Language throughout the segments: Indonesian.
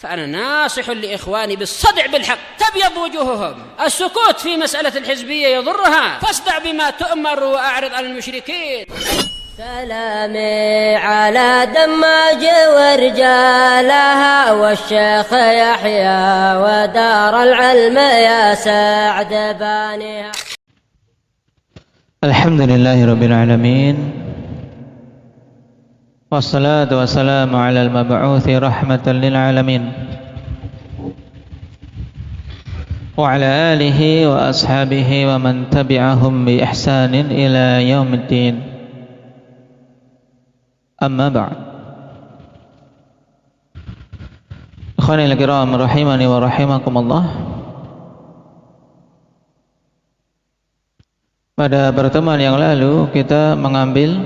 فأنا ناصح لإخواني بالصدع بالحق تبيض وجوههم. السكوت في مسألة الحزبية يضرها، فاصدع بما تؤمر وأعرض عن المشركين. سلامي على دماج ورجالها والشيخ يحيى ودار العلم يا سعد بانيها. الحمد لله رب العالمين، والصلاة والسلام على المبعوث رحمة للعالمين وعلى آله وأصحابه ومن تبعهم بإحسان إلى يوم الدين. أما بعد، إخواني الكرام rahimani wa rahimakumullah. Pada pertemuan yang lalu kita mengambil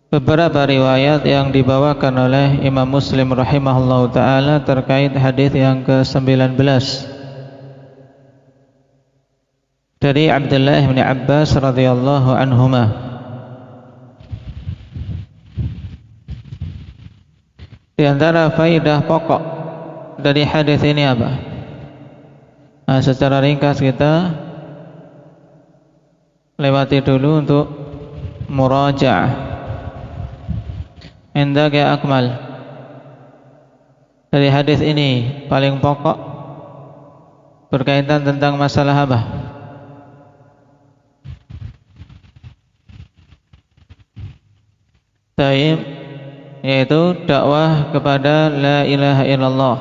beberapa riwayat yang dibawakan oleh Imam Muslim rahimahullahu ta'ala terkait hadis yang ke-19 dari Abdullah bin Abbas radhiyallahu anhuma. Di antara faidah pokok dari hadis ini apa? Nah, secara ringkas kita lewati dulu untuk murajaah. Indak ya Akmal, dari hadis ini paling pokok berkaitan tentang masalah apa? Taib, yaitu dakwah kepada la ilaha illallah.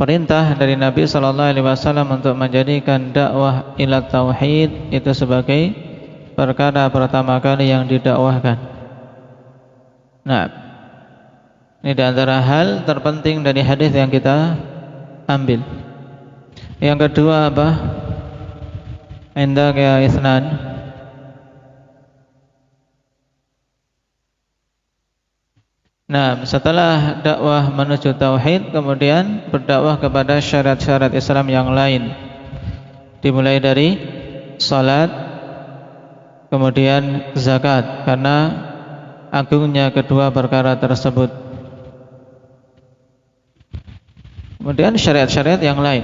Perintah dari Nabi SAW untuk menjadikan dakwah ila tauhid itu sebagai perkara pertama kali yang didakwahkan. Nah, ini di antara hal terpenting dari hadis yang kita ambil. Yang kedua apa? Indak ya Isnan. Nah, setelah dakwah menuju tauhid, kemudian berdakwah kepada syariat-syariat Islam yang lain. Dimulai dari salat, kemudian zakat, karena agungnya kedua perkara tersebut. Kemudian syariat-syariat yang lain.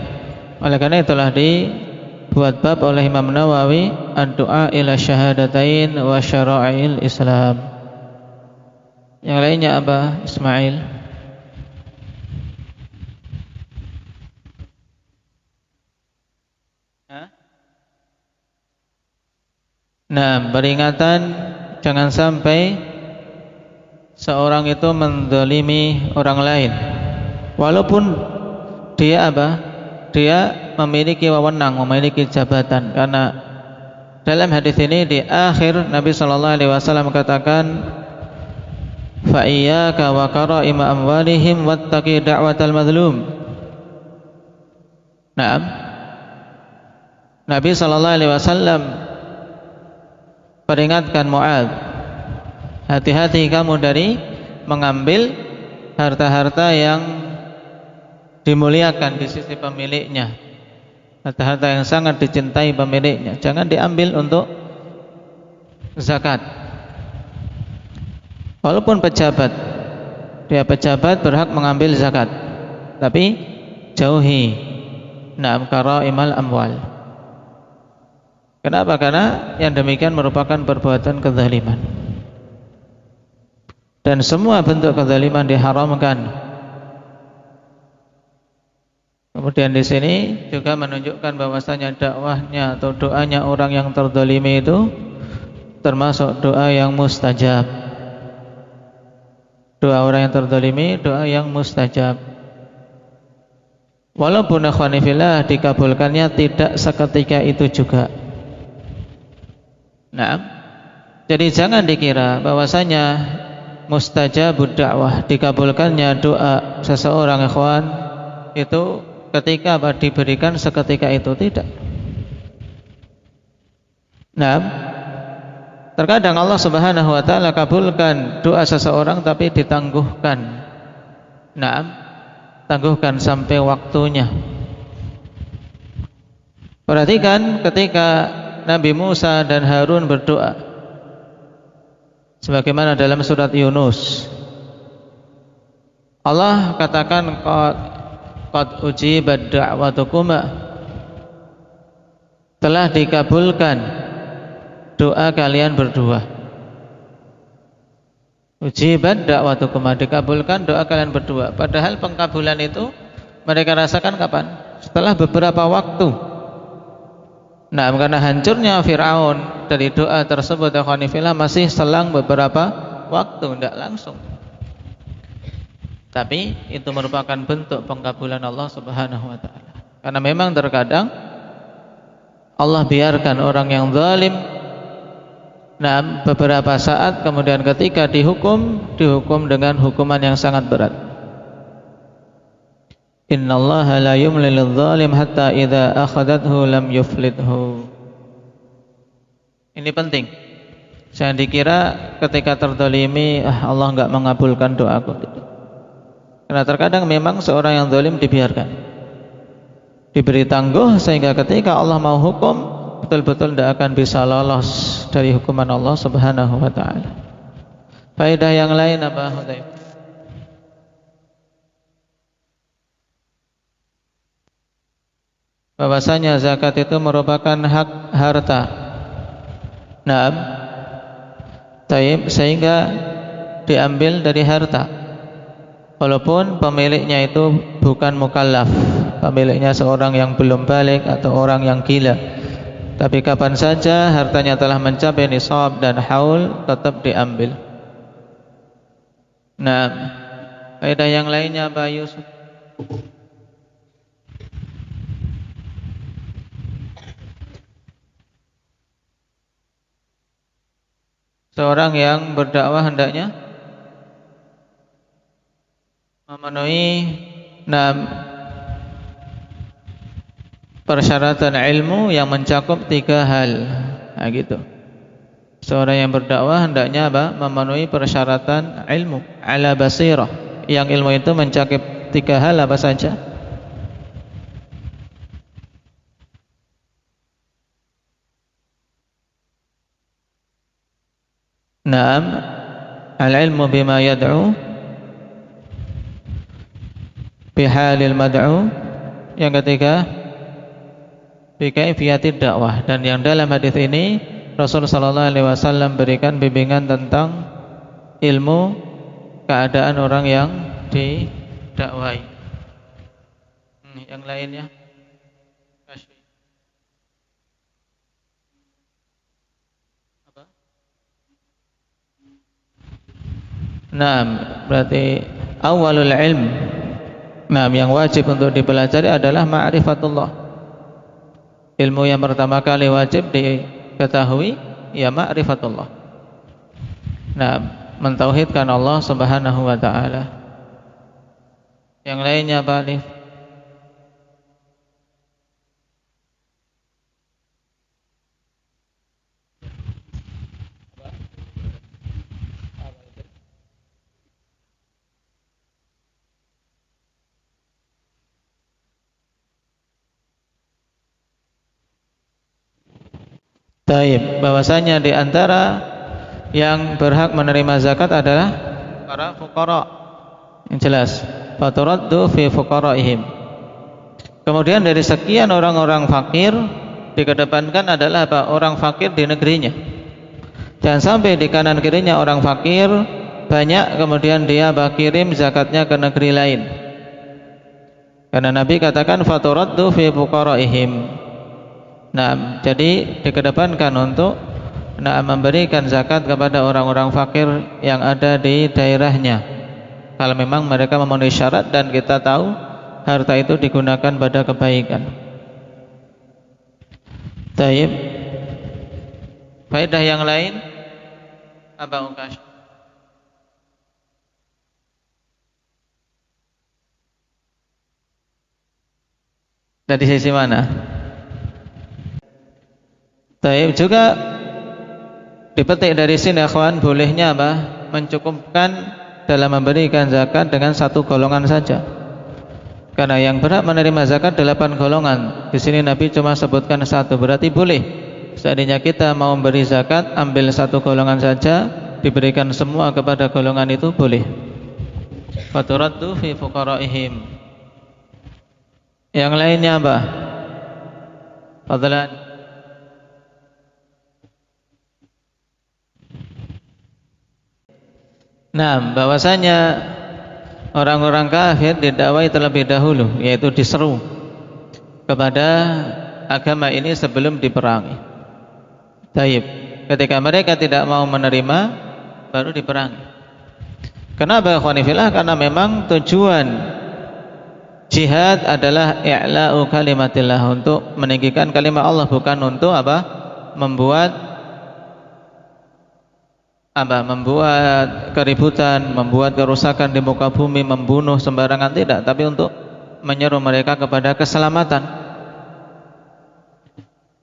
Oleh karena itulah dibuat bab oleh Imam Nawawi ad-du'a ila syahadatain wa syara'il Islam. Yang lainnya apa, Ismail? Nah, peringatan jangan sampai seorang itu menzalimi orang lain, walaupun dia apa? Dia memiliki wewenang, memiliki jabatan. Karena dalam hadis ini di akhir Nabi SAW katakan, fa iyyaka wa qara'ima amwalihim wattaqi da'watal mazlum. Naam, Nabi SAW peringatkan Mu'adz, hati-hati kamu dari mengambil harta-harta yang dimuliakan di sisi pemiliknya, harta-harta yang sangat dicintai pemiliknya. Jangan diambil untuk zakat. Walaupun pejabat, dia pejabat berhak mengambil zakat, tapi jauhi na'am qaraimal amwal. Kenapa? Karena yang demikian merupakan perbuatan kezaliman. Dan semua bentuk kezaliman diharamkan. Kemudian di sini juga menunjukkan bahwasanya dakwahnya atau doanya orang yang terzalimi itu termasuk doa yang mustajab. Doa orang yang terzalimi, doa yang mustajab. Walaupun akhwani fillah dikabulkannya tidak seketika itu juga. Nah, jadi jangan dikira bahwasanya mustajabud dakwah, dikabulkannya doa seseorang ikhwan itu ketika diberikan seketika itu, tidak. Nah, terkadang Allah Subhanahu wa taala kabulkan doa seseorang tapi ditangguhkan. Naam, tangguhkan sampai waktunya. Perhatikan ketika Nabi Musa dan Harun berdoa, sebagaimana dalam surat Yunus. Allah katakan qad ujibat da'watukuma, telah dikabulkan doa kalian berdua. Ujibat da'watukuma, dikabulkan doa kalian berdua. Padahal pengkabulan itu mereka rasakan kapan? Setelah beberapa waktu. Nah, karena hancurnya Fir'aun dari doa tersebut, akhwanifillah, masih selang beberapa waktu, tidak langsung. Tapi itu merupakan bentuk pengkabulan Allah Subhanahu wa ta'ala. Karena memang terkadang Allah biarkan orang yang zalim, nah, beberapa saat kemudian ketika dihukum dengan hukuman yang sangat berat. Innallaha la yumlil zalim hatta idza akhadathu lam yuflithu. Ini penting. Jangan dikira ketika terzalimi Allah enggak mengabulkan doaku. Karena terkadang memang seorang yang zalim dibiarkan, diberi tangguh, sehingga ketika Allah mau hukum betul-betul tidak akan bisa lolos dari hukuman Allah Subhanahu wa ta'ala. Faedah yang lain apa, Hudayb? Bahwasanya zakat itu merupakan hak harta. Naam. Sehingga diambil dari harta. Walaupun pemiliknya itu bukan mukallaf, pemiliknya seorang yang belum balik atau orang yang gila, tapi kapan saja hartanya telah mencapai nisab dan haul, tetap diambil. Nah, faedah yang lainnya Pak Yusuf? Seorang yang berdakwah hendaknya memenuhi persyaratan ilmu yang mencakup 3 hal. Nah, gitu. Seorang yang berdakwah hendaknya apa? Memenuhi persyaratan ilmu ala basirah. Yang ilmu itu mencakup 3 hal apa saja? Naam, al-ilmu bima yad'u bihalil mad'u. Yang ketiga, bikaifiyatid dakwah. Dan yang dalam hadis ini Rasulullah sallallahu alaihi wasallam berikan bimbingan tentang ilmu keadaan orang yang didakwai. Yang lainnya? Apa? Nah, berarti awalul ilm, nah, yang wajib untuk dipelajari adalah ma'rifatullah. Ilmu yang pertama kali wajib diketahui ya ma'rifatullah. Nah, mentauhidkan Allah Subhanahu wa ta'ala. Yang lainnya Pak Alif? Taib, bahwasanya di antara yang berhak menerima zakat adalah para fuqara. Yang jelas, faturaddu fi fuqaraihim. Kemudian dari sekian orang-orang fakir dikedepankan adalah apa? Orang fakir di negerinya. Jangan sampai di kanan kirinya orang fakir banyak kemudian dia kirim zakatnya ke negeri lain. Karena Nabi katakan faturaddu fi fuqaraihim. Nah, jadi dikedepankan untuk memberikan zakat kepada orang-orang fakir yang ada di daerahnya. Kalau memang mereka memenuhi syarat dan kita tahu harta itu digunakan pada kebaikan. Taib. Faedah yang lain apa Ukash? Dari sisi mana? Taib, juga dipetik dari sini akhwan, bolehnya apa? Mencukupkan dalam memberikan zakat dengan 1 golongan saja. Karena yang berhak menerima zakat 8 golongan. Di sini Nabi cuma sebutkan 1, berarti boleh. Seandainya kita mau memberi zakat, ambil 1 golongan saja, diberikan semua kepada golongan itu boleh. faturaddu fi fuqaraihim. Yang lainnya apa? Fadlan. Nah, bahwasanya orang-orang kafir didakwai terlebih dahulu, yaitu diseru kepada agama ini sebelum diperangi. Taib. Ketika mereka tidak mau menerima, baru diperangi. Kenapa ikhwanifillah? Karena memang tujuan jihad adalah i'la'u kalimatillah, untuk meninggikan kalimat Allah, bukan untuk apa? Membuat keributan, membuat kerusakan di muka bumi, membunuh sembarangan, tidak, tapi untuk menyeru mereka kepada keselamatan.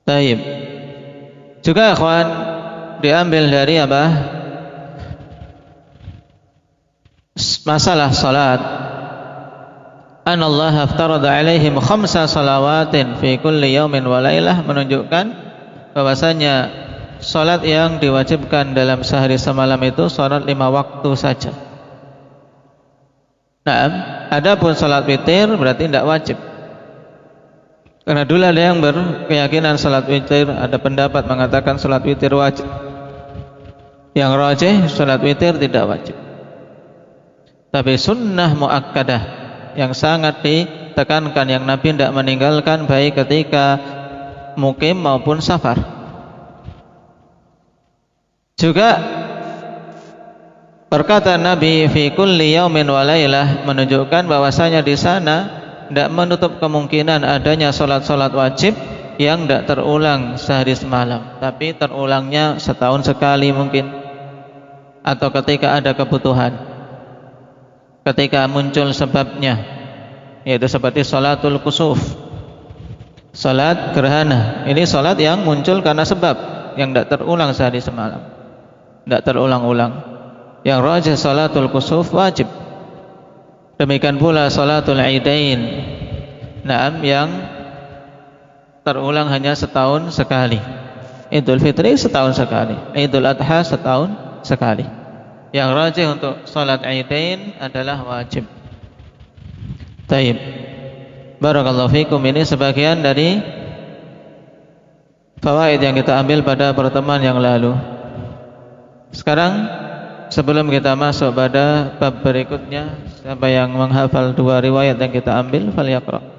Taib. Juga ikhwan, diambil dari apa? Masalah salat. Anallaha aftarada alaihim khamsa salawatin fi kulli yaumin wa lailah, menunjukkan bahwasanya salat yang diwajibkan dalam sehari semalam itu salat 5 waktu saja. Nah, adapun salat witir berarti tidak wajib. Karena dulu ada yang berkeyakinan salat witir, ada pendapat mengatakan salat witir wajib. Yang rajih salat witir tidak wajib. Tapi sunnah muakkadah yang sangat ditekankan, yang Nabi tidak meninggalkan baik ketika mukim maupun safar. Juga perkataan Nabi fi kulli yaumin wa lailah menunjukkan bahwasanya di sana tidak menutup kemungkinan adanya salat-salat wajib yang tidak terulang sehari semalam, tapi terulangnya setahun sekali mungkin, atau ketika ada kebutuhan, ketika muncul sebabnya, yaitu seperti salatul kusuf, salat gerhana. Ini salat yang muncul karena sebab, yang tidak terulang sehari semalam, tidak terulang-ulang. Yang rajih salatul kusuf wajib. Demikian pula salatul aidain, naam, yang terulang hanya setahun sekali. Idul Fitri setahun sekali, Idul Adha setahun sekali. Yang rajih untuk salat aidain adalah wajib. Taib. Barakallahu fikum. Ini sebagian dari fawaid yang kita ambil pada pertemuan yang lalu. Sekarang sebelum kita masuk pada bab berikutnya, siapa yang menghafal 2 riwayat yang kita ambil, falyaqra.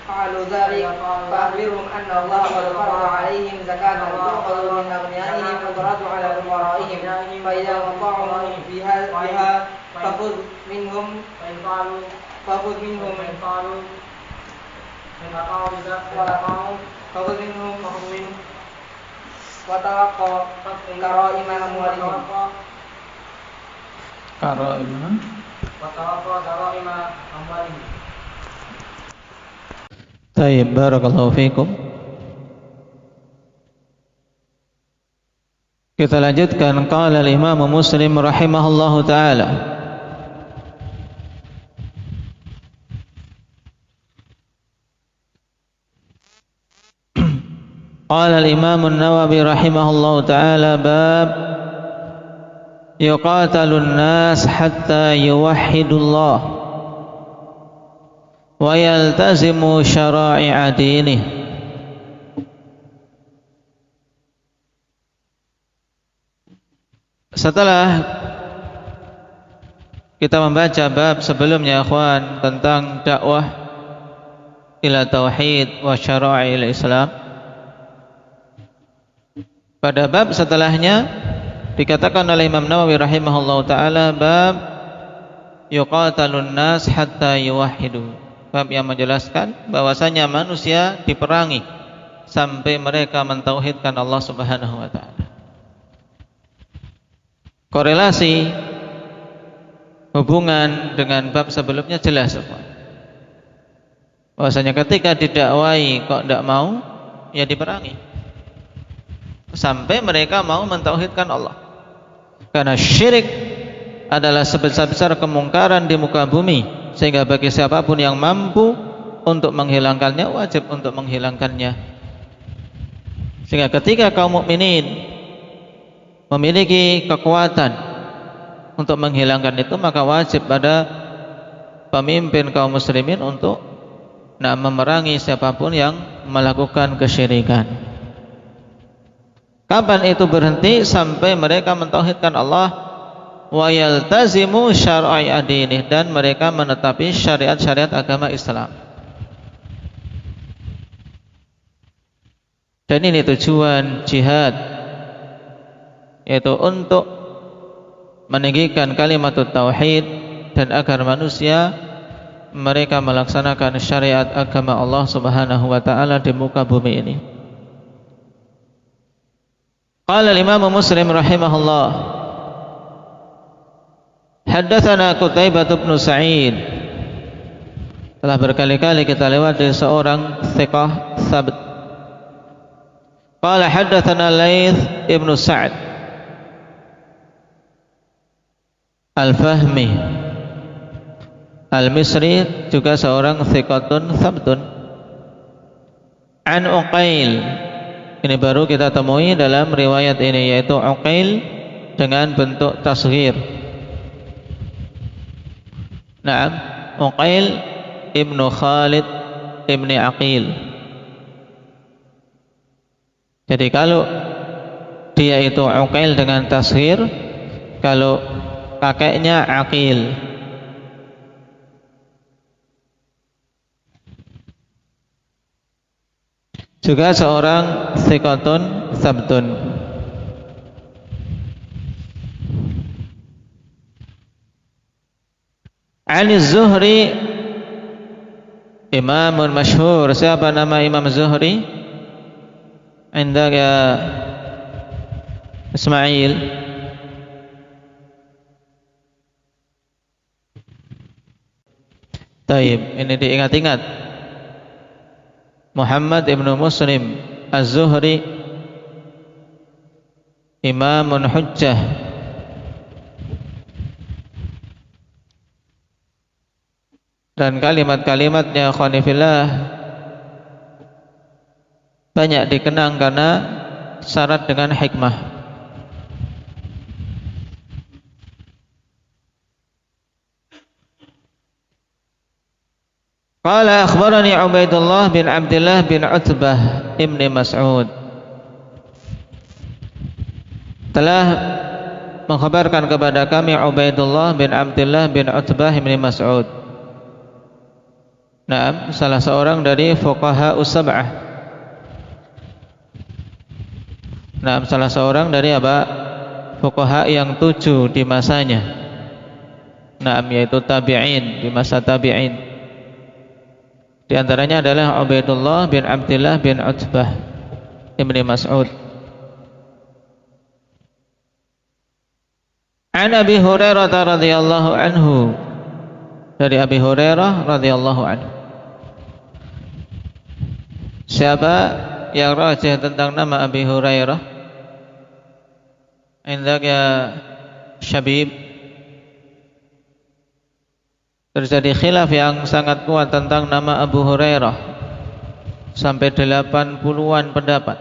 فعلوا ذلك فأخبرهم أن الله قد فرض عليهم زكاة تؤخذ من أغنيائهم وترد على فقرائهم فإذا وقعوا بها فخذ منهم وتوقع كرائم أموالهم Tayyib, barakallahu fikum. Kita lanjutkan. Qala al-Imam Muslim rahimahullahu taala, qala al-Imam an-Nawawi rahimahullahu taala, bab yuqatalun nas hatta yuwahhidullah wa yaltazimu syara'i'a dinih. Setelah kita membaca bab sebelumnya, ikhwan, tentang dakwah ila tauhid wa syara'il Islam, pada bab setelahnya dikatakan oleh Imam Nawawi rahimahullahu taala, bab yuqatalun nas hatta yuwahhidu, bab yang menjelaskan bahwasanya manusia diperangi sampai mereka mentauhidkan Allah Subhanahu wa taala. Korelasi hubungan dengan bab sebelumnya jelas, bahwasanya ketika didakwai kok tidak mau, ya diperangi sampai mereka mau mentauhidkan Allah. Karena syirik adalah sebesar-besar kemungkaran di muka bumi, sehingga bagi siapapun yang mampu untuk menghilangkannya, wajib untuk menghilangkannya. Sehingga ketika kaum mukminin memiliki kekuatan untuk menghilangkan itu, maka wajib pada pemimpin kaum muslimin untuk memerangi siapapun yang melakukan kesyirikan. Kapan itu berhenti? Sampai mereka mentauhidkan Allah, wa yaltazimu syara'i'a dinih, dan mereka menetapi syariat-syariat agama Islam. Dan ini tujuan jihad, yaitu untuk meninggikan kalimat tauhid dan agar manusia mereka melaksanakan syariat agama Allah Subhanahu wa taala di muka bumi ini. Qala al-Imam Muslim rahimahullah, haddatsana Qutaibah bin Sa'id. Telah berkali-kali kita lewat dari seorang thiqah tsabt. Qala haddatsana Laits ibn Sa'd Al-Fahmi Al-Misri, juga seorang thiqatun thabtun. An Uqail, ini baru kita temui dalam riwayat ini, yaitu Uqail dengan bentuk tasghir. Naam, Uqail ibnu Khalid ibni Aqil. Jadi kalau dia itu Uqail dengan tasghir, kalau kakeknya Aqil. Juga seorang thiqatun thabtun. Ani Zuhri, imamun masyhur. Siapa nama Imam Zuhri? Indaka Ismail. Taib, ini diingat-ingat. Muhammad ibnu Muslim Az-Zuhri, imamun hujjah, dan kalimat-kalimatnya khonifillah banyak dikenang karena syarat dengan hikmah. Qala akhbarani Ubaidullah bin Abdullah bin Utbah ibni Mas'ud, telah mengkhabarkan kepada kami Ubaidullah bin Abdullah bin Utbah ibni Mas'ud. Naam, salah seorang dari fuqaha us-sab'ah. Naam, salah seorang dari apa? Fuqaha yang 7 di masanya. Naam, yaitu tabi'in, di masa tabi'in. Di antaranya adalah Ubaidullah bin Abdullah bin Utbah ibni Mas'ud. An Abi Hurairah radhiyallahu anhu, dari Abi Hurairah radhiyallahu anhu, Siapa yang rajih tentang nama Abi Hurairah? Indak ya Syabib. Terjadi khilaf yang sangat kuat tentang nama Abu Hurairah, sampai 80-an pendapat.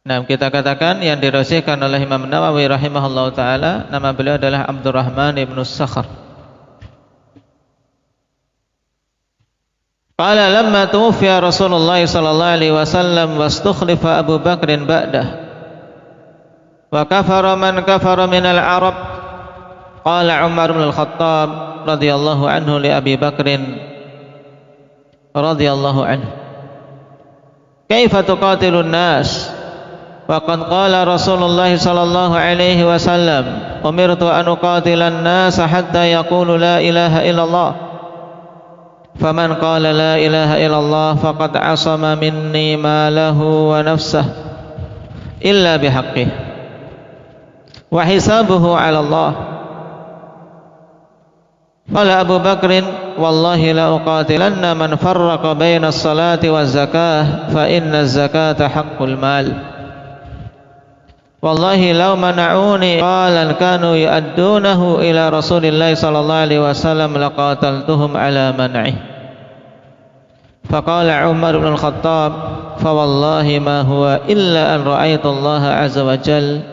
Nah, kita katakan yang dirajihkan oleh Imam Nawawi rahimahullahu taala, nama beliau adalah Abdurrahman ibn Sakhr. Qala lamma tuwfiya Rasulullah sallallahu alaihi wasallam wastukhlifa Abu Bakr ba'dah wa kafara man kafara minal Arab. Qala Umar bin Al-Khattab radhiyallahu anhu li Abi Bakr radhiyallahu anhu, kaifa tuqatilun nas wa qad qala Rasulullah sallallahu alaihi wasallam umirtu an uqatilan nas hatta yaqulu la ilaha illallah faman qala la ilaha illallah faqad asama minni malahu wa nafsahu illa bihaqqihi wa hisabuhu 'ala Allah. Qala Abu Bakrin wallahi la uqatilanna man farraqa baina as-salati waz-zakah fa inna az-zakata haqqul mal. Wallahi law mana'uni qalan kanu yu'addunahu ila Rasulillah sallallahu alaihi wasallam laqataltuhum ala man'ih. Faqala Umar bin Al-Khattab fa wallahi ma huwa illa an ra'aytu Allah azza wa jalla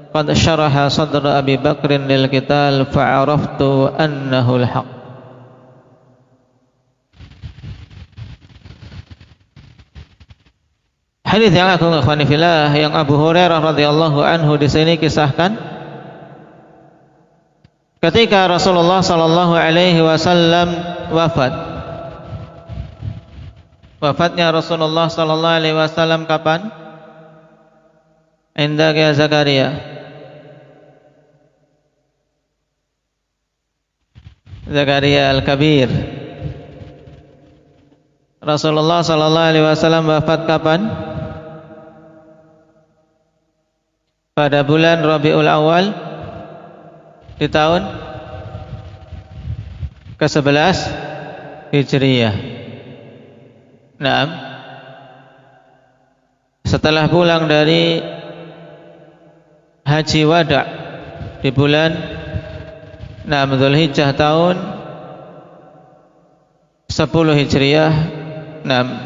qad syaraha sadra Abi Bakrin lil qital fa'araftu annahu al-haq. Hadis yang agung ikhwani fillah yang Abu Hurairah radhiyallahu anhu di sini kisahkan ketika Rasulullah sallallahu alaihi wasallam wafat. Wafatnya Rasulullah sallallahu alaihi wasallam kapan? Indak ya Zakaria. Zakaria Al-Kabir. Rasulullah sallallahu alaihi wasallam wafat kapan? Pada bulan Rabiul Awal di tahun ke-11 Hijriyah. Naam. Setelah pulang dari Haji Wada di bulan Dzulhijjah tahun 10 Hijriyah,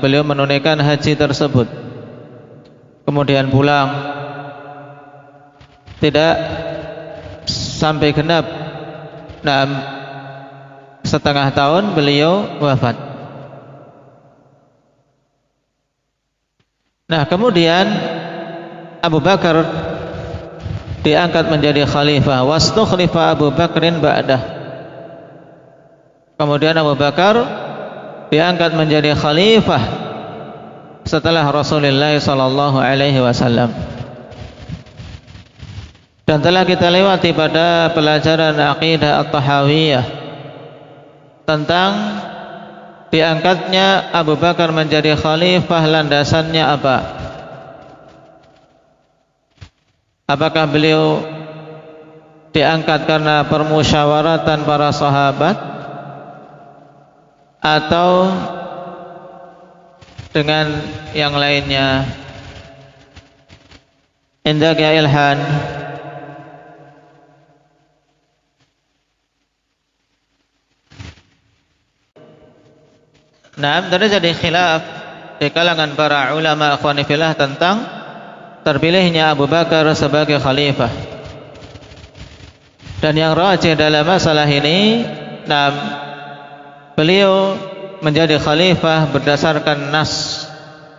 beliau menunaikan haji tersebut. Kemudian pulang, tidak sampai genap setengah tahun beliau wafat. Nah, kemudian Abu Bakar diangkat menjadi khalifah, wastukhlifa Abu Bakrin ba'dah. Kemudian Abu Bakar diangkat menjadi khalifah setelah Rasulullah sallallahu alaihi wasallam. Dan telah kita lewati pada pelajaran Aqidah At-Tahawiyah tentang diangkatnya Abu Bakar menjadi khalifah, landasannya apa? Apakah beliau diangkat karena permusyawaratan para sahabat atau dengan yang lainnya? Indak ya Ilhan. Nah, terjadi khilaf di kalangan para ulama akhwani fillah tentang terpilihnya Abu Bakar sebagai khalifah. Dan yang rajih dalam masalah ini, beliau menjadi khalifah berdasarkan nas,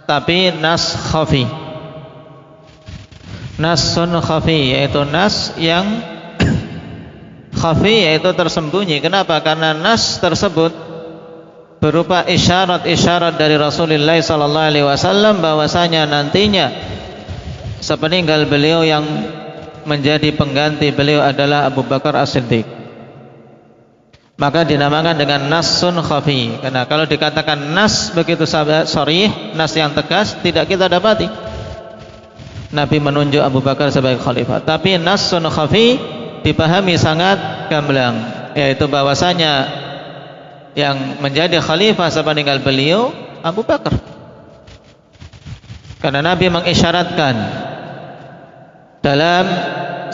tapi nas khafi. Nasun khafi, yaitu nas yang khafi, yaitu tersembunyi. Kenapa? Karena nas tersebut berupa isyarat-isyarat dari Rasulullah sallallahu alaihi wasallam bahwasanya nantinya sepeninggal beliau yang menjadi pengganti beliau adalah Abu Bakar As-Siddiq. Maka dinamakan dengan nasun khafi. Karena kalau dikatakan nas begitu sharih, nas yang tegas, tidak kita dapati Nabi menunjuk Abu Bakar sebagai khalifah. Tapi nasun khafi dipahami sangat gamblang, yaitu bahwasanya yang menjadi khalifah sepeninggal beliau Abu Bakar. Karena Nabi mengisyaratkan dalam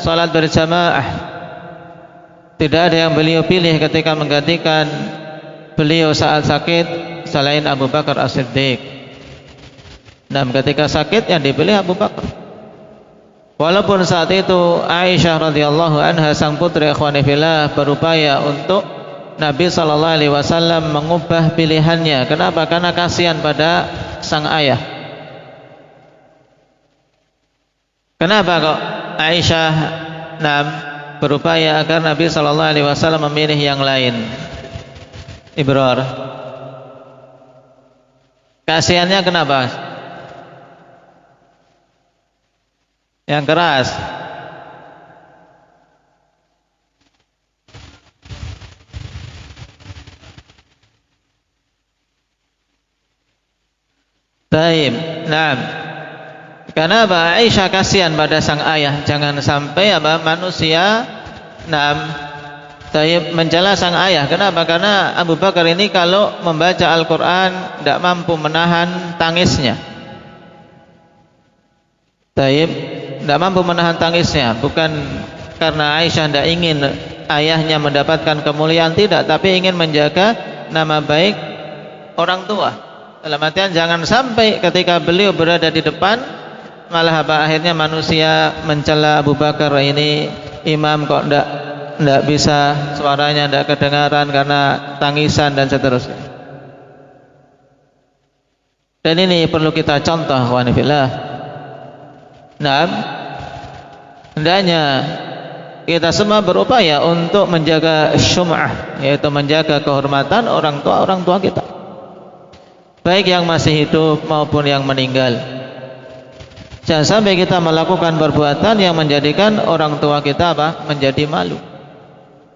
salat berjamaah, tidak ada yang beliau pilih ketika menggantikan beliau saat sakit selain Abu Bakar As-Siddiq. Dan ketika sakit yang dipilih Abu Bakar. Walaupun saat itu Aisyah radhiyallahu anha sang putri ikhwani fillah berupaya untuk Nabi sallallahu alaihi wasallam mengubah pilihannya. Kenapa? Karena kasihan pada sang ayah. Kenapa kok Aisyah berupaya agar Nabi sallallahu alaihi wasallam memilih yang lain? Ibrar. Kasihannya kenapa? Yang keras. Taib. Naam. Kenapa Aisyah kasihan pada sang ayah? Jangan sampai manusia taib mencela sang ayah. Kenapa? Karena Abu Bakar ini kalau membaca Al-Quran tidak mampu menahan tangisnya. Taib, tidak mampu menahan tangisnya. Bukan karena Aisyah tidak ingin ayahnya mendapatkan kemuliaan, tidak, tapi ingin menjaga nama baik orang tua. Dalam artian jangan sampai ketika beliau berada di depan malah akhirnya manusia mencela Abu Bakar, ini imam kok tidak bisa, suaranya tidak kedengaran karena tangisan dan seterusnya. Dan ini perlu kita contoh, ikhwani fillah. Hendaknya kita semua berupaya untuk menjaga syum'ah, yaitu menjaga kehormatan orang tua kita, baik yang masih hidup maupun yang meninggal. Jangan sampai kita melakukan perbuatan yang menjadikan orang tua kita menjadi malu,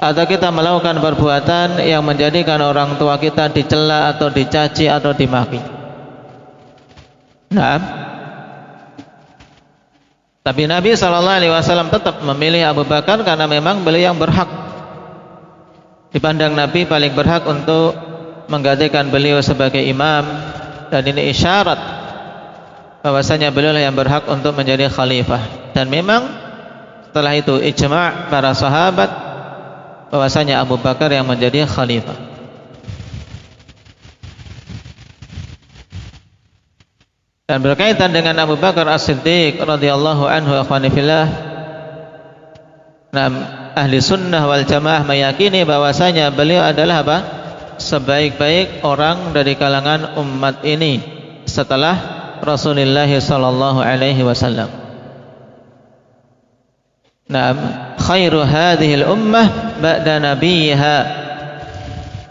atau kita melakukan perbuatan yang menjadikan orang tua kita dicela atau dicaci atau dimaki. Tapi Nabi SAW tetap memilih Abu Bakar karena memang beliau yang berhak. Dipandang Nabi paling berhak untuk menggantikan beliau sebagai imam. Dan ini isyarat bahwasanya beliau yang berhak untuk menjadi khalifah. Dan memang setelah itu ijma' para sahabat bahwasanya Abu Bakar yang menjadi khalifah. Dan berkaitan dengan Abu Bakar As-Siddiq radhiyallahu anhu, ikhwani fillah, ahli sunnah wal jamaah meyakini bahwasanya beliau adalah sebaik-baik orang dari kalangan umat ini setelah Rasulullah sallallahu alaihi wasallam. Khairu hadhil ummah ba'da nabiyha.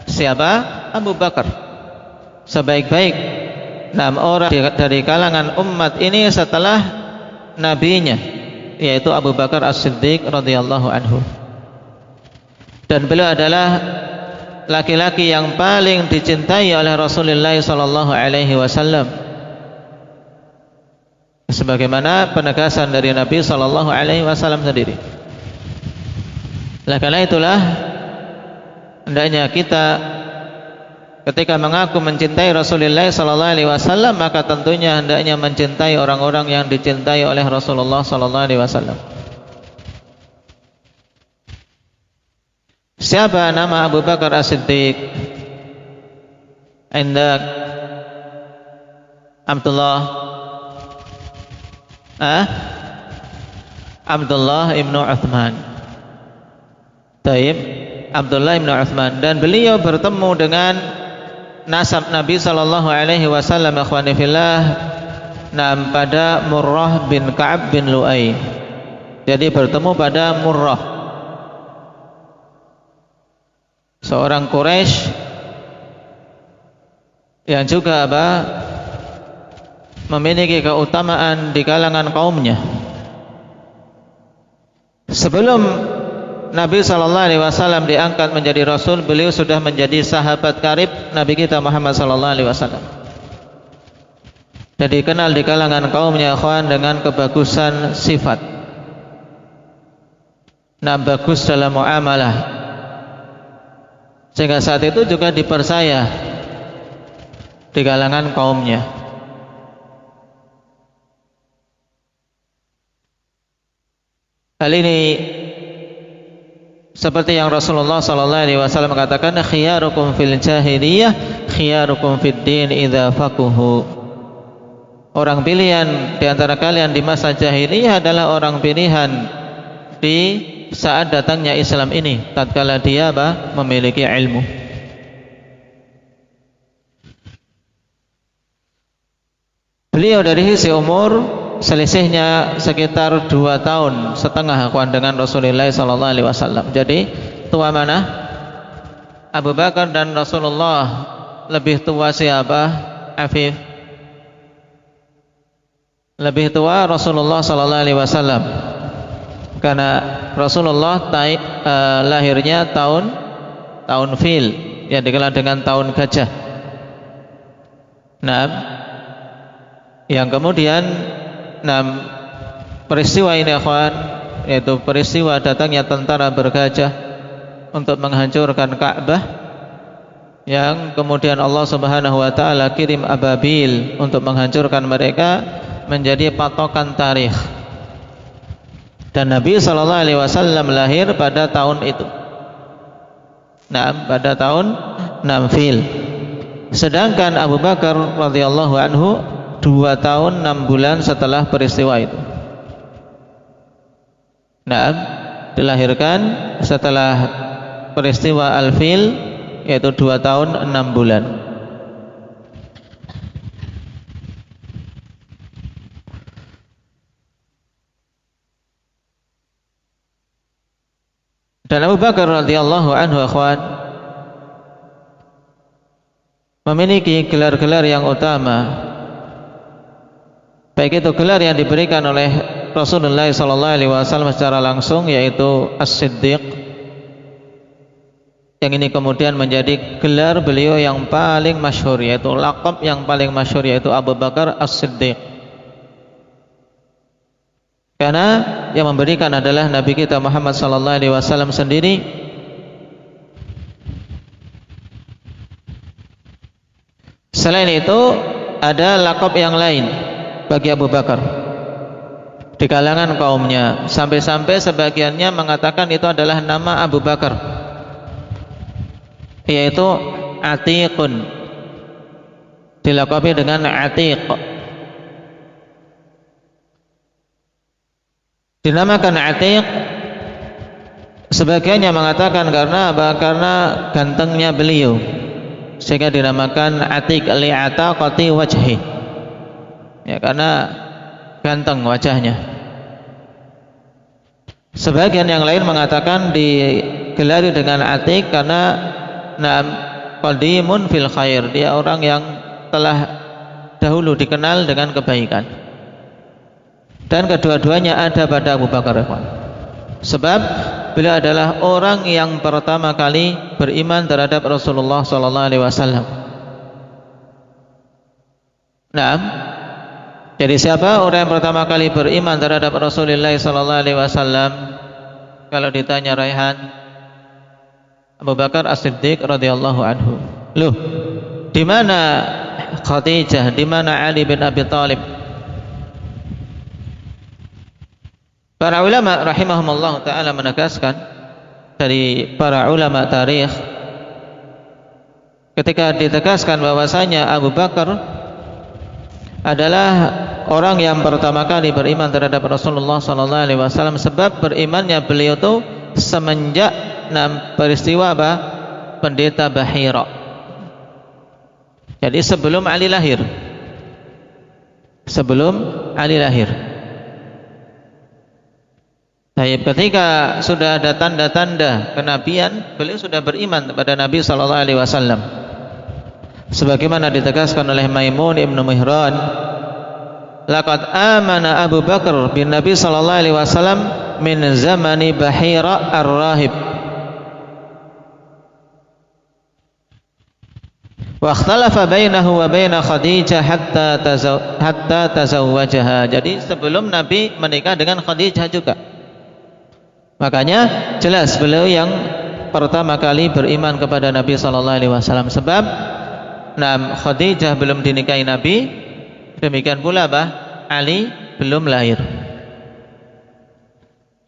Siapa? Abu Bakar. Sebaik-baik orang dari kalangan umat ini setelah nabinya, yaitu Abu Bakar As-Siddiq radhiyallahu anhu. Dan beliau adalah laki-laki yang paling dicintai oleh Rasulullah sallallahu alaihi wasallam, sebagaimana penegasan dari Nabi sallallahu alaihi wasallam sendiri. Karena itulah hendaknya kita ketika mengaku mencintai Rasulullah sallallahu alaihi wasallam, maka tentunya hendaknya mencintai orang-orang yang dicintai oleh Rasulullah sallallahu alaihi wasallam. Siapa nama Abu Bakar As-Siddiq? Indak Abdullah ibnu Uthman. Taib, Abdullah ibnu Uthman. Dan beliau bertemu dengan nasab Nabi sallallahu alaihi wasallam, ikhwani fillah, pada Murrah bin Ka'ab bin Lu'ay. Jadi bertemu pada Murrah, seorang Quraisy yang juga memiliki keutamaan di kalangan kaumnya. Sebelum Nabi SAW diangkat menjadi Rasul, beliau sudah menjadi sahabat karib Nabi kita Muhammad SAW. Dan dikenal di kalangan kaumnya ikhwan dengan kebagusan sifat. Bagus dalam muamalah. sehingga saat itu juga dipercaya di kalangan kaumnya. Hal ini seperti yang Rasulullah SAW katakan, khiyarukum fil jahiliyah khiyarukum fid din idza faquhu. Orang pilihan di antara kalian di masa jahiliyah adalah orang pilihan di saat datangnya Islam ini, tatkala dia memiliki ilmu. Beliau dari sisi umur selisihnya sekitar 2,5 tahun dengan Rasulullah SAW. Jadi tua mana? Abu Bakar dan Rasulullah. Lebih tua siapa? Afif. Lebih tua Rasulullah SAW, karena Rasulullah lahirnya tahun fil, yang dikenal dengan tahun gajah. Nah, yang kemudian peristiwa ini akhwan, yaitu peristiwa datangnya tentara bergajah untuk menghancurkan Ka'bah, yang kemudian Allah Subhanahu wa taala kirim ababil untuk menghancurkan mereka, menjadi patokan tarikh. Dan Nabi SAW lahir pada tahun itu. Pada tahun Fil. Sedangkan Abu Bakar radhiyallahu anhu 2 tahun 6 bulan setelah peristiwa itu. Dilahirkan setelah peristiwa Al-Fil, yaitu 2 tahun 6 bulan. Dan Abu Bakar radhiyallahu anhu akhwan memiliki gelar-gelar yang utama, baik itu gelar yang diberikan oleh Rasulullah SAW secara langsung, yaitu As-Siddiq, yang ini kemudian menjadi gelar beliau yang paling masyhur, yaitu laqab yang paling masyhur, yaitu Abu Bakar As-Siddiq. Karena yang memberikan adalah Nabi kita Muhammad SAW sendiri. Selain itu ada laqab yang lain bagi Abu Bakar di kalangan kaumnya, sampai-sampai sebagiannya mengatakan itu adalah nama Abu Bakar, yaitu Atiqun, dilaqabi dengan Atiq. Dinamakan Atiq, sebagiannya mengatakan karena apa? Karena gantengnya beliau, sehingga dinamakan Atiq li'ataqati wajhi, ya, karena ganteng wajahnya. Sebagian yang lain mengatakan digelari dengan Atiq karena qadimun fil khair, dia orang yang telah dahulu dikenal dengan kebaikan. Dan kedua-duanya ada pada Abu Bakar, sebab beliau adalah orang yang pertama kali beriman terhadap Rasulullah SAW. Jadi siapa orang yang pertama kali beriman terhadap Rasulullah SAW? Kalau ditanya Raihan, Abu Bakar As-Siddiq radhiyallahu anhu. Loh, di mana Khadijah? Di mana Ali bin Abi Thalib? Para ulama rahimahumullah ta'ala menegaskan, dari para ulama tarikh, ketika ditegaskan bahwasanya Abu Bakar adalah orang yang pertama kali beriman terhadap Rasulullah SAW, sebab berimannya beliau itu semenjak peristiwa pendeta Bahira. Jadi sebelum Ali lahir, ketika sudah ada tanda-tanda kenabian, beliau sudah beriman kepada Nabi SAW. Sebagaimana ditegaskan oleh Maimun ibnu Mihran, laqad amana Abu Bakar bin Nabi SAW min zamani Bahira ar-rahib, wa ikhtalafa bainahu wa baina Khadijah hatta tazawwajaha. Jadi sebelum Nabi menikah dengan Khadijah juga. Makanya jelas beliau yang pertama kali beriman kepada Nabi sallallahu alaihi wasallam. Sebab Khadijah belum dinikahi Nabi, demikian pula Ali belum lahir.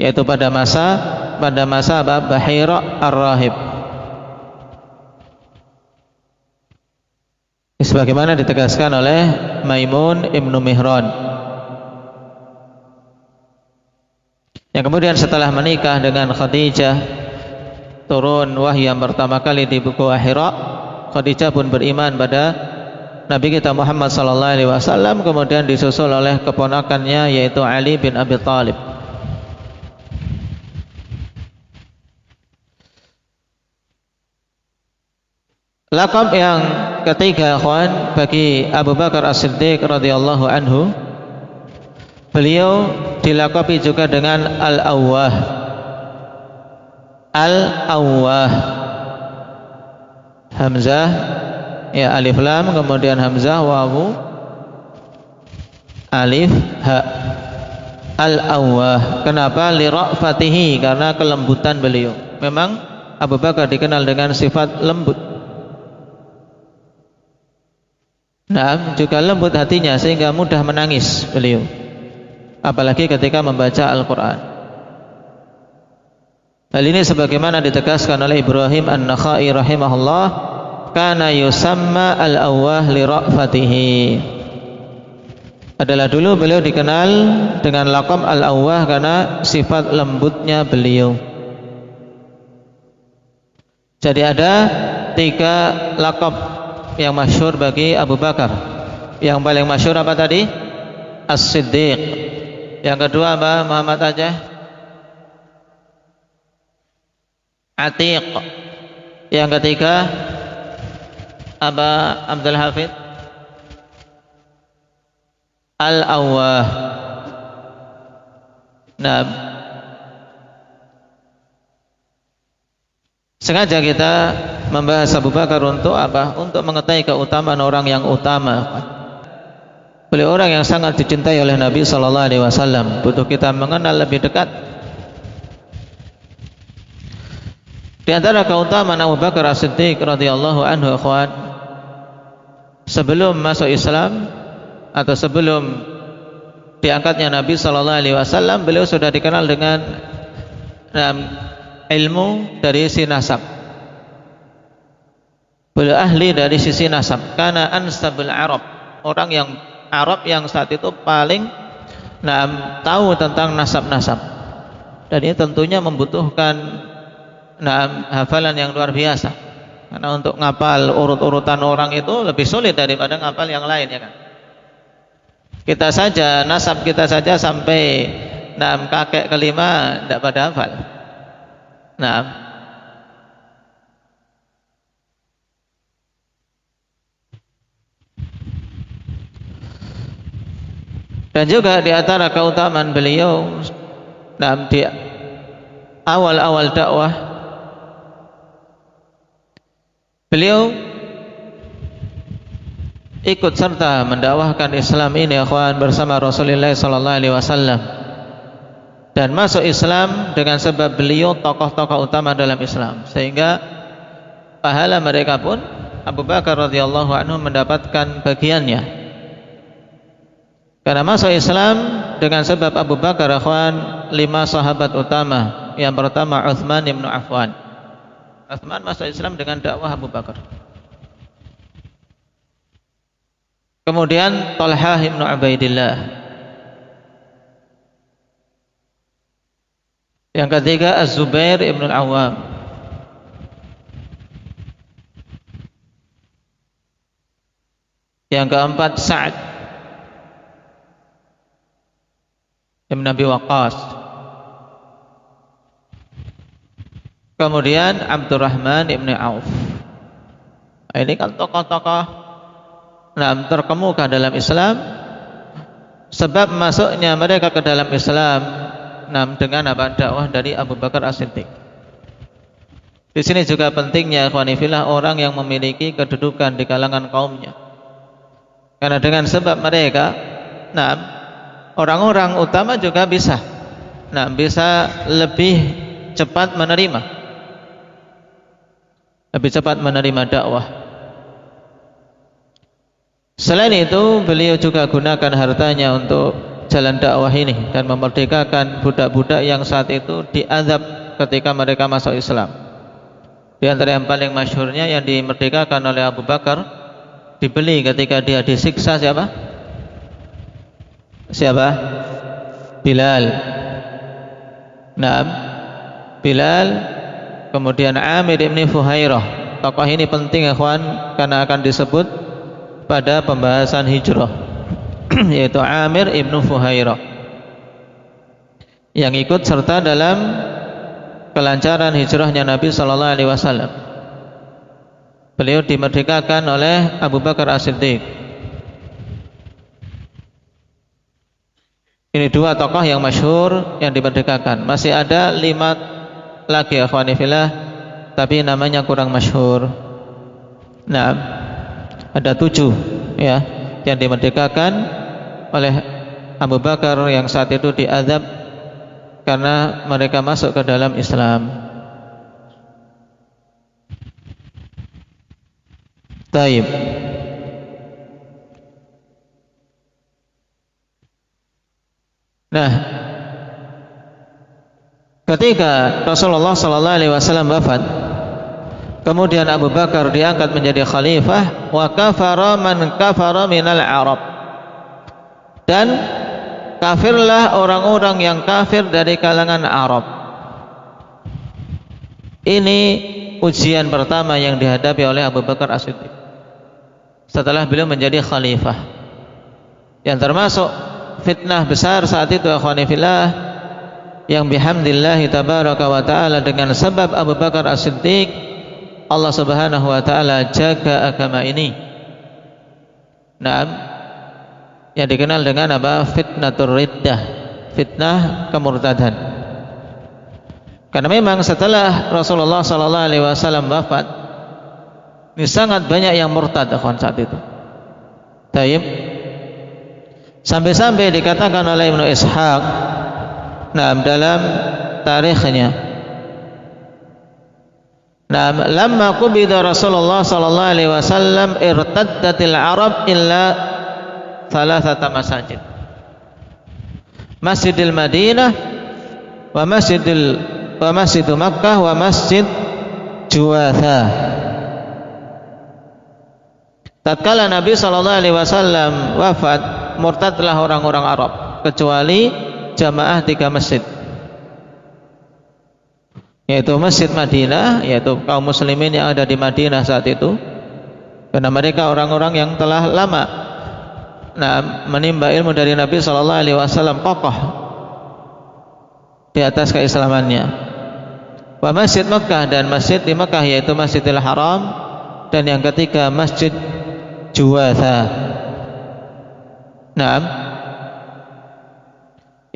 Yaitu pada masa Bahira Ar-Rahib. Sebagaimana ditegaskan oleh Maimun Ibnu Mihran. Yang kemudian setelah menikah dengan Khadijah, turun wahyu yang pertama kali di buku Hira. Khadijah pun beriman pada Nabi kita Muhammad sallallahu alaihi wasallam, kemudian disusul oleh keponakannya yaitu Ali bin Abi Thalib. Laqab yang ketiga, ikhwan, bagi Abu Bakar As-Siddiq radhiyallahu anhu, beliau dilakabi juga dengan Al-Awwah. Al-Awwah, hamzah ya, alif lam, kemudian hamzah, wawu, alif, ha. Al-Awwah. Kenapa? Li ra'fatihi, karena kelembutan beliau. Memang Abu Bakar dikenal dengan sifat lembut. Juga lembut hatinya sehingga mudah menangis beliau, apalagi ketika membaca Al-Quran. Hal ini sebagaimana ditegaskan oleh Ibrahim An-Nakhai rahimahullah, kana yusamma al-awwah li ra'fatihi. Adalah dulu beliau dikenal dengan laqab al-awwah karena sifat lembutnya beliau. Jadi ada 3 laqab yang masyhur bagi Abu Bakar. Yang paling masyhur apa tadi? As-Siddiq. Yang kedua apa? Muhammad aja. Atiq. Yang ketiga apa? Abdul Hafid. Al-Awwah. Nah, sengaja kita membahas Abu Bakar untuk apa? Untuk mengetahui keutamaan orang yang utama. Beliau orang yang sangat dicintai oleh Nabi sallallahu alaihi wasallam. Butuh kita mengenal lebih dekat. Di antara keutamaan Abu Bakar As-Siddiq radhiyallahu anhu, ikhwan, sebelum masuk Islam atau sebelum diangkatnya Nabi sallallahu alaihi wasallam, beliau sudah dikenal dengan ilmu dari sisi nasab. Beliau ahli dari sisi nasab. Karena ansabul Arab, orang yang Arab yang saat itu paling tahu tentang nasab-nasab. Dan ini tentunya membutuhkan hafalan yang luar biasa. Karena untuk ngapal urut-urutan orang itu lebih sulit daripada ngapal yang lain, ya kan? Kita saja, nasab kita saja sampai kakek kelima tidak pada hafal. Dan juga di antara keutamaan beliau di awal-awal dakwah, beliau ikut serta mendakwahkan Islam ini, ikhwan, bersama Rasulullah sallallahu alaihi wasallam. Dan masuk Islam dengan sebab beliau tokoh-tokoh utama dalam Islam, sehingga pahala mereka pun Abu Bakar radhiyallahu anhu mendapatkan bagiannya. Karena masuk Islam dengan sebab Abu Bakar, ikhwan, 5 sahabat utama. Yang pertama Utsman bin Affan. Utsman masuk Islam dengan dakwah Abu Bakar. Kemudian Talhah bin Ubaidillah. Yang ketiga Az-Zubair bin Al-Awwam. Yang keempat Sa'ad bin Abi Waqqas. Kemudian Abdurrahman bin Auf. Ini kan tokoh-tokoh terkemuka dalam Islam. Sebab masuknya mereka ke dalam Islam dengan dakwah dari Abu Bakar As-Siddiq. Di sini juga pentingnya, ikhwani fillah, orang yang memiliki kedudukan di kalangan kaumnya. Karena dengan sebab mereka, orang-orang utama juga bisa lebih cepat menerima lebih cepat menerima dakwah. Selain itu, beliau juga gunakan hartanya untuk jalan dakwah ini dan memerdekakan budak-budak yang saat itu diazab ketika mereka masuk Islam. Di antara yang paling masyhurnya yang dimerdekakan oleh Abu Bakar, dibeli ketika dia disiksa siapa? Bilal. Naam, Bilal. Kemudian Amir ibn Fuhairah. Tokoh ini penting ikhwan karena akan disebut pada pembahasan hijrah, yaitu Amir ibn Fuhairah yang ikut serta dalam kelancaran hijrahnya Nabi sallallahu alaihi wasallam. Beliau dimerdekakan oleh Abu Bakar As-Siddiq. Ini dua tokoh yang masyhur yang dimerdekakan. Masih ada 5 lagi akhwani fillah, tapi namanya kurang masyhur. Nah, ada 7 ya yang dimerdekakan oleh Abu Bakar yang saat itu diazab karena mereka masuk ke dalam Islam. Taib. Nah, ketika Rasulullah sallallahu alaihi wasallam wafat, kemudian Abu Bakar diangkat menjadi khalifah, wa kafara man kafara minal Arab, dan kafirlah orang-orang yang kafir dari kalangan Arab. Ini ujian pertama yang dihadapi oleh Abu Bakar As-Siddiq setelah beliau menjadi khalifah, yang termasuk fitnah besar saat itu akhwani fillah, yang bihamdillahi tabaraka wa ta'ala dengan sebab Abu Bakar As-Siddiq Allah subhanahu wa ta'ala jaga agama ini. Naam, yang dikenal dengan apa? Fitnatur riddah, fitnah kemurtadan. Karena memang setelah Rasulullah sallallahu alaihi wasallam wafat, ini sangat banyak yang murtad akhwan saat itu. Taib. Sampai-sampai dikatakan oleh Ibnu Ishaq, nah, dalam tarikhnya, nah, lamma qubida Rasulullah sallallahu alaihi wasallam irtaddatil Arab illa thalathata masajid. Masjidil Madinah wa Masjidu Makkah wa Masjid Juwatha. Tatkala Nabi sallallahu alaihi wasallam wafat, murtadlah orang-orang Arab kecuali jamaah 3 masjid, yaitu Masjid Madinah, yaitu kaum muslimin yang ada di Madinah saat itu, karena mereka orang-orang yang telah lama menimba ilmu dari Nabi sallallahu alaihi wasallam, kokoh di atas keislamannya. Wa Masjid Makkah, dan masjid di Makkah yaitu Masjidil Haram, dan yang ketiga Masjid Juwatha. Naam,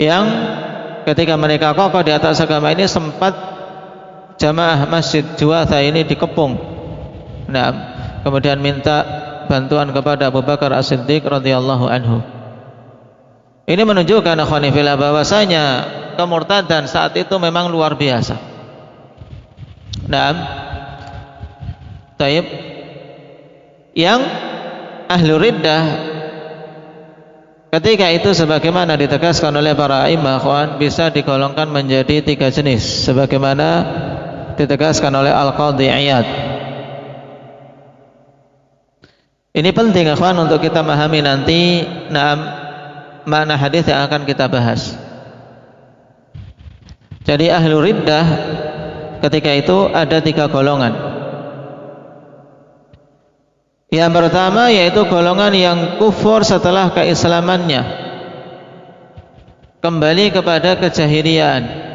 yang ketika mereka kokoh di atas agama ini, sempat jamaah Masjid Juwatha ini dikepung. Nah, kemudian minta bantuan kepada Abu Bakar As-Siddiq radhiyallahu anhu. Ini menunjukkan akhwani fillah bahwasanya kemurtadan saat itu memang luar biasa. Naam. Taib. Yang ahlu riddah ketika itu sebagaimana ditegaskan oleh para imam akhwan bisa digolongkan menjadi 3 jenis sebagaimana ditegaskan oleh Al-Qadhi Iyad. Ini penting akhwan untuk kita memahami nanti makna hadis yang akan kita bahas. Jadi ahlu riddah ketika itu ada 3 golongan. Yang pertama yaitu golongan yang kufur setelah keislamannya, kembali kepada kejahiliaan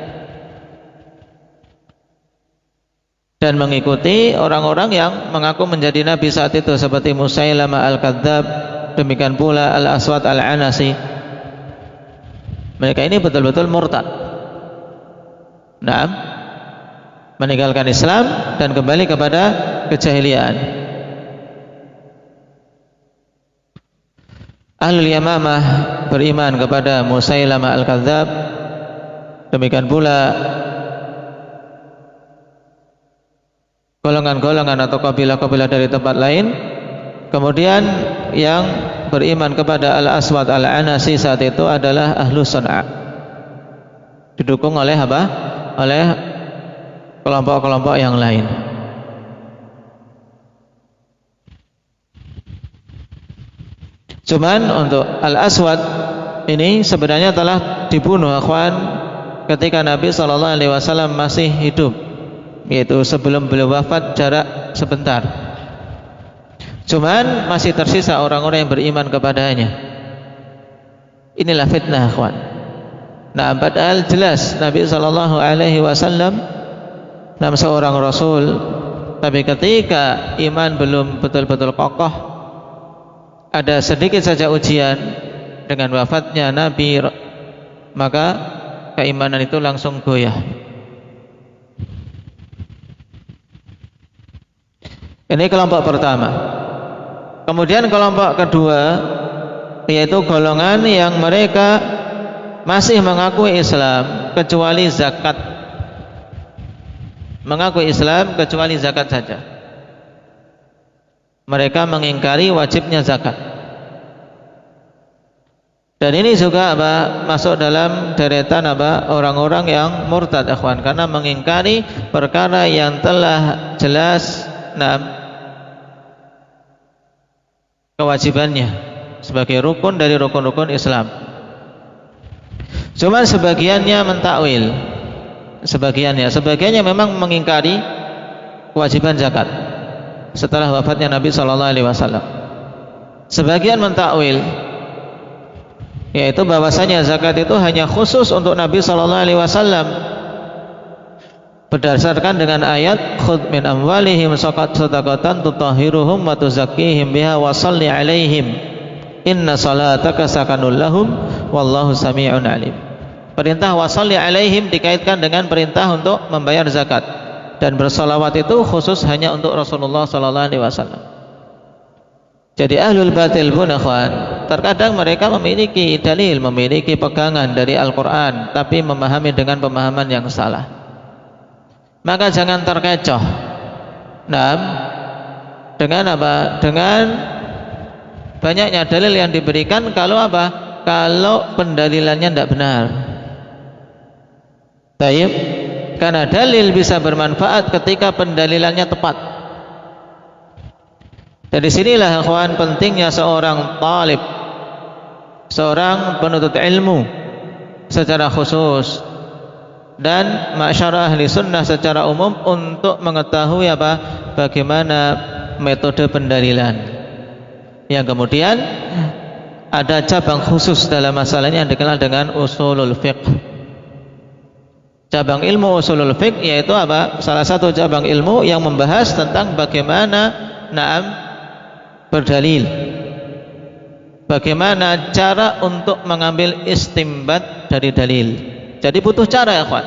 dan mengikuti orang-orang yang mengaku menjadi nabi saat itu seperti Musailamah Al-Kadzab, demikian pula Al-Aswad Al-Anasi. Mereka ini betul-betul murtad. Naam, meninggalkan Islam dan kembali kepada kejahiliaan. Ahlul Yamamah beriman kepada Musailamah Al-Kadzab, demikian pula golongan-golongan atau kabilah-kabilah dari tempat lain. Kemudian yang beriman kepada Al-Aswad Al-Anasi saat itu adalah Ahlu Sun'a, didukung oleh apa? Oleh kelompok-kelompok yang lain. Cuman untuk Al-Aswad ini sebenarnya telah dibunuh akhwan ketika Nabi SAW masih hidup, yaitu sebelum beliau wafat jarak sebentar. Cuman masih tersisa orang-orang yang beriman kepadanya. Inilah fitnah akhwan. Nah, padahal jelas Nabi SAW seorang Rasul, tapi ketika iman belum betul-betul kokoh, ada sedikit saja ujian dengan wafatnya Nabi, maka keimanan itu langsung goyah. Ini kelompok pertama. Kemudian kelompok kedua, yaitu golongan yang mereka masih mengakui Islam kecuali zakat. Mengaku Islam kecuali zakat saja. Mereka mengingkari wajibnya zakat. Dan ini juga masuk dalam deretan orang-orang yang murtad akhwan, karena mengingkari perkara yang telah jelas kewajibannya sebagai rukun dari rukun-rukun Islam. Cuma sebagiannya mentakwil, sebagiannya memang mengingkari kewajiban zakat setelah wafatnya Nabi SAW. Sebagian mentakwil, yaitu bahwasanya zakat itu hanya khusus untuk Nabi SAW berdasarkan dengan ayat khudh min amwalihim shadaqatan tutahhiruhum wa tuzakkihim biha wa shalli alaihim inna salataka sakanul lahum wallahu sami'un alim. Perintah wa shalli alaihim dikaitkan dengan perintah untuk membayar zakat, dan bersolawat itu khusus hanya untuk Rasulullah SAW. Jadi ahlul batil pun akhwan, terkadang mereka memiliki dalil, memiliki pegangan dari Al-Quran, tapi memahami dengan pemahaman yang salah. Maka jangan terkecoh dengan dengan banyaknya dalil yang diberikan kalau kalau pendalilannya tidak benar. Baik, karena dalil bisa bermanfaat ketika pendalilannya tepat. Dari sinilah akhwan pentingnya seorang talib, seorang penuntut ilmu secara khusus, dan masyarakat ahli sunnah secara umum untuk mengetahui bagaimana metode pendalilan. Yang kemudian ada cabang khusus dalam masalahnya yang dikenal dengan usulul fiqh. Cabang ilmu usulul fiqh yaitu salah satu cabang ilmu yang membahas tentang bagaimana berdalil, bagaimana cara untuk mengambil istimbat dari dalil. Jadi butuh cara ya kawan.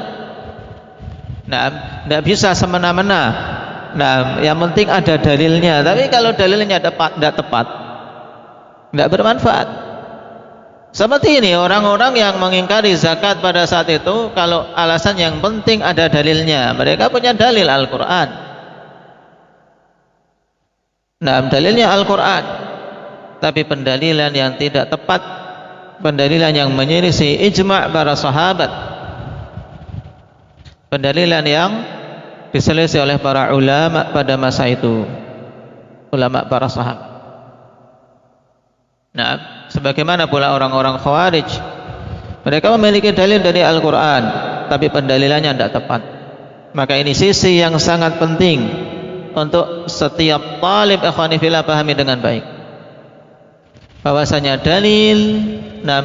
Tidak bisa semena-mena. Yang penting ada dalilnya. Tapi kalau dalilnya tidak tepat, tidak bermanfaat. Seperti ini orang-orang yang mengingkari zakat pada saat itu, kalau alasan yang penting ada dalilnya. Mereka punya dalil Al-Quran. Dalilnya Al-Quran, tapi pendalilan yang tidak tepat, pendalilan yang menyelisih ijma' para sahabat, pendalilan yang diselisih oleh para ulama pada masa itu, ulama para sahabat. Sebagaimana pula orang-orang Khawarij, mereka memiliki dalil dari Al-Quran, tapi pendalilannya tidak tepat. Maka ini sisi yang sangat penting untuk setiap talib ikhwani fillah pahami dengan baik, bahwasanya dalil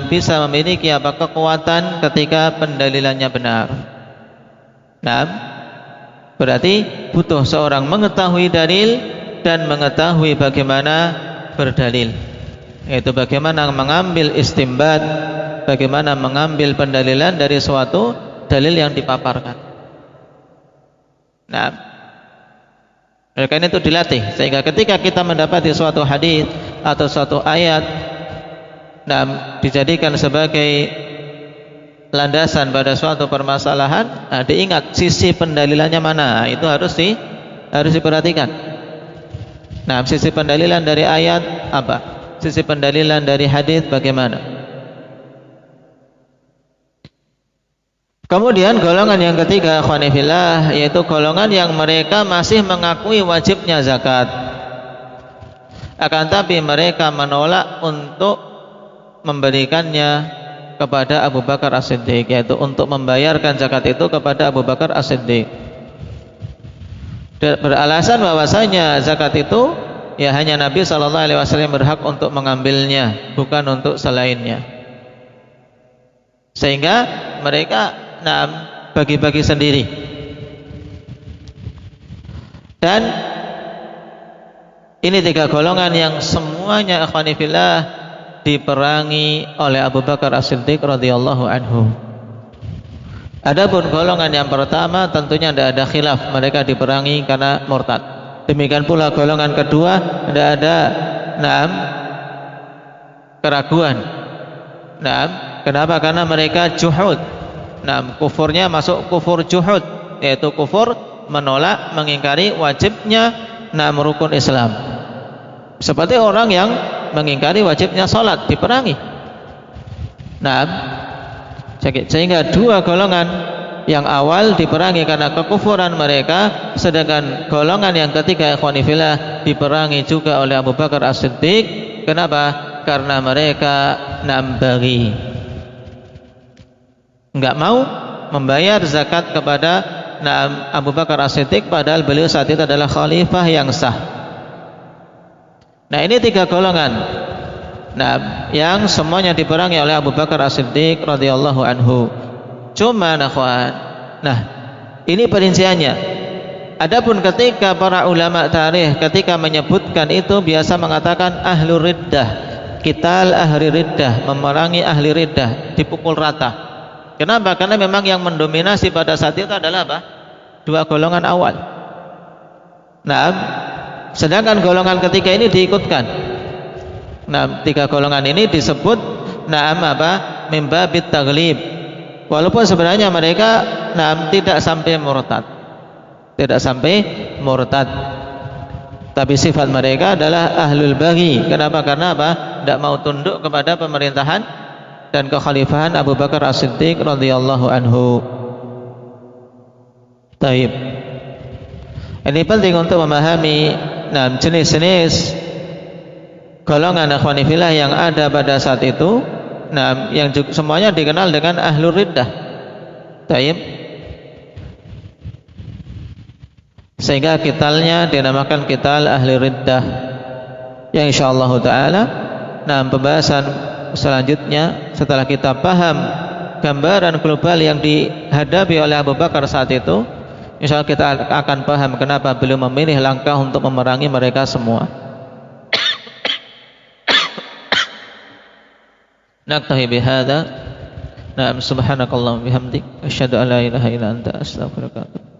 bisa memiliki kekuatan ketika pendalilannya benar. Berarti butuh seorang mengetahui dalil dan mengetahui bagaimana berdalil, yaitu bagaimana mengambil istimbat, bagaimana mengambil pendalilan dari suatu dalil yang dipaparkan. Karena itu dilatih, sehingga ketika kita mendapati suatu hadis atau suatu ayat dijadikan sebagai landasan pada suatu permasalahan, diingat sisi pendalilannya mana, itu harus Harus diperhatikan. Nah, sisi pendalilan dari ayat apa? Sisi pendalilan dari hadis bagaimana? Kemudian golongan yang ketiga, ikhwani fillah, yaitu golongan yang mereka masih mengakui wajibnya zakat. Akan tapi mereka menolak untuk memberikannya kepada Abu Bakar As-Siddiq, yaitu untuk membayarkan zakat itu kepada Abu Bakar As-Siddiq. Beralasan bahwasanya zakat itu ya hanya Nabi SAW berhak untuk mengambilnya, bukan untuk selainnya. Sehingga mereka bagi-bagi sendiri. Dan ini tiga golongan yang semuanya ikhwani fillah diperangi oleh Abu Bakar As-Siddiq radhiyallahu anhu. Adapun golongan yang pertama tentunya tidak ada khilaf, mereka diperangi karena murtad. Demikian pula golongan kedua tidak ada keraguan. Kenapa? Karena mereka juhud. Kufurnya masuk kufur juhud, yaitu kufur menolak, mengingkari wajibnya rukun Islam. Seperti orang yang mengingkari wajibnya salat, diperangi. Sehingga dua golongan yang awal diperangi karena kekufuran mereka, sedangkan golongan yang ketiga ikhwani fillah diperangi juga oleh Abu Bakar As-Siddiq. Kenapa? Karena mereka bagi, enggak mau membayar zakat kepada Abu Bakar As-Siddiq, padahal beliau saat itu adalah khalifah yang sah. Nah, ini tiga golongan yang semuanya diperangi oleh Abu Bakar As-Siddiq radhiyallahu anhu. Cuma akhwan, ini perinciannya. Adapun ketika para ulama tarikh ketika menyebutkan itu biasa mengatakan ahlur riddah, qital ahli riddah, memerangi ahli riddah, dipukul rata. Kenapa? Karena memang yang mendominasi pada saat itu adalah apa? Dua golongan awal. Sedangkan golongan ketiga ini diikutkan. Tiga golongan ini disebut min babit taghlib. Walaupun sebenarnya mereka tidak sampai murtad. Tidak sampai murtad. Tapi sifat mereka adalah ahlul baghi. Kenapa? Karena apa? Tidak mau tunduk kepada pemerintahan dan kekhalifahan Abu Bakar As-Siddiq radhiyallahu anhu. Taib. Ini penting untuk memahami jenis-jenis golongan ikhwani fillah yang ada pada saat itu, yang semuanya dikenal dengan ahlur riddah. Taib. Sehingga kitalnya dinamakan kital ahli riddah. Yang insyaallah taala pembahasan selanjutnya setelah kita paham gambaran global yang dihadapi oleh Abu Bakar saat itu, insyaallah kita akan paham kenapa beliau memilih langkah untuk memerangi mereka semua. Naktahi bihadza. Subhanakallahumma bihamdik asyhadu an la ilaha illa anta astaghfiruka wa atubu